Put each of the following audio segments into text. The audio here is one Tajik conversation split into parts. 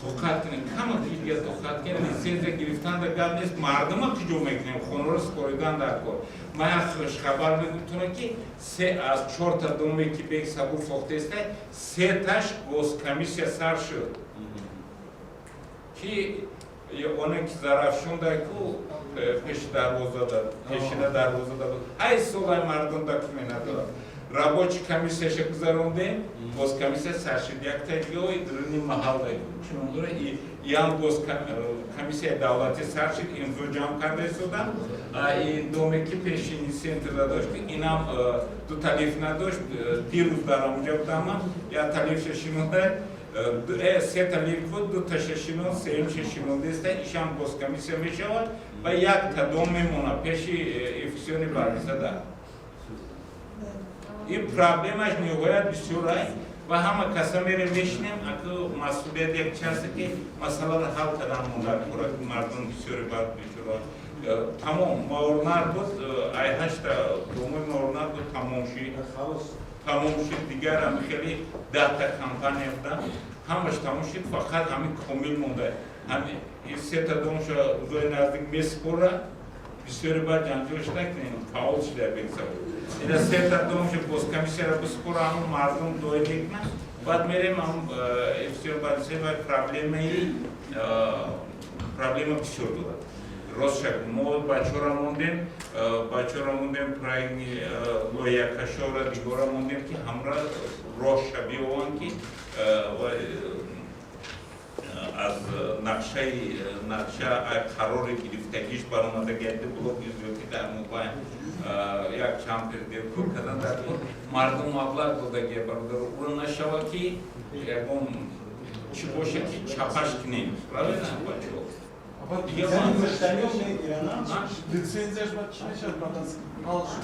tokat kine kama diye tokat kine lisenze giriftan da gabnes mardama ki jo mekne khonoros koridan da kor maya khosh khabar megutunam ki se az 4 ta dome ki bek sabur soxteste se tash gos komissiya sar shud ki ona ki zarafshunda ku pesh darvozada peshina darvozada ay solay mardon da kumena da Рабочая комиссия ще гузаронде, госкомиссия саршидиякта гой дрни махалдай. Чунундура и ян госкомиссия давлати саршид инзоджам карда суда, и домеки пешини центра дошти, и нам ту талиф надошт, дирус дарам жабдама, я талиф шешинунда, се талиф буд, ду ташешинун, сеем шешинун деста, ишам госкомиссия вешава, ва як та доме мона пеши ефисиони барбисада. این پرابلمش نیوید بسیاری و همه کسایی میشنیم که مسئولیت یک چیزی که مسئله را حل کردن مونده کرد مردم بسیاری بار بسیاری تمام مورنار بود ایهاش تا دومی مورنار بود تمام شد دیگر هم خیلی داتا کمپانی بودن همش تمام شد فقط همین کامل مونده همین این سه تا دومش روی نزدیک میسپره بسیاری بار جنجالش نکنیم فعال شده بگذاریم این سه تا دومش госкомиссия را بسپره همون مردم دویدیم بعد میریم هم افسیون بادیسه و پرابلم بسیار داره راست شد ما بچه‌ها موندیم پرایمی لویا کشور دیگران موندیم که همراه راست شبیه آن که از نقشه قرار گرفتگیش برآمده گرده بلوک که در موبایل یک چند پردیل کار کردن در مردم مبلغ داده گه برادر اون نشوا که یکم چی باشه که چپاش کنیم راوی نه بچه‌ها دیگه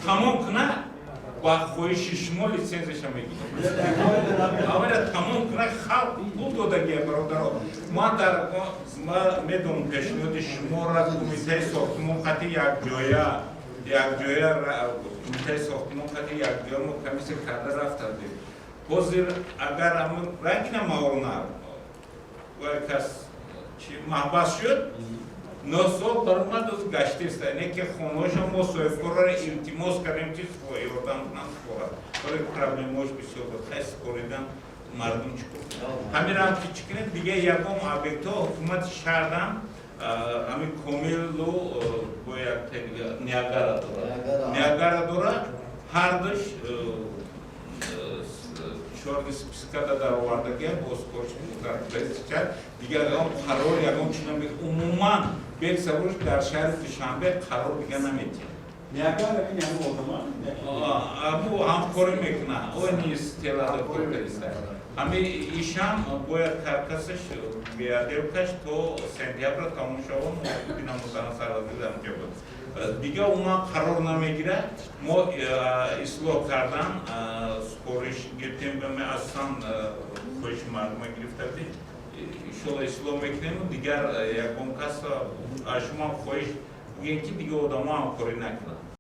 تمام کنه با خویش شما لیسنزش هم میگیره. اولا تمام کنه خالق بود داده گه برادر ما میدونم پیشنهاد شما را کمیته ساختمان خطی یک جایا کمیته ساختمان خطی یک جایا ما کمیسه کرده رفتیم. حاضر اگر همون رنگ نماورنار و کس چی محبس شد 9 سال برای دوست گشته است. اینه که خونه‌اش ما سویفکار را التماس کردیم که سوی آدم کنند خورد. برای پرابلم‌هاش بسیار بود. خیلی کوریدن مردم چیکار. همین هم که چیکنه دیگه یکم آبیکتا حکومت شهردم همین کمیلو باید نیاگارا داره. هر دوش شورد سپیسکادا در آورده که بازپرس در پرسیچر دیگه هم قرار یکم چیزی عموما یک سروش در شهر دوشنبه قرار دیگه نمی‌کنه. نیاگارا این همون اوتومان؟ ابو همکاری میکنه. اون نیست تلاش کنید. همین ایشان باید کارکاسش بیادر کش تو سنتیابر تموم شود. اینا مثلا سالگی دارم که بود. دیگه اونا قرار نمیگیره. ما اصلاح کردن سپورش گرفتیم و من اصلا خوش مردم گرفته بودیم. شما اصلاح میکنیم دیگر یکم کس شما خوش میگن که دیگه آدم هم کاری نکنن.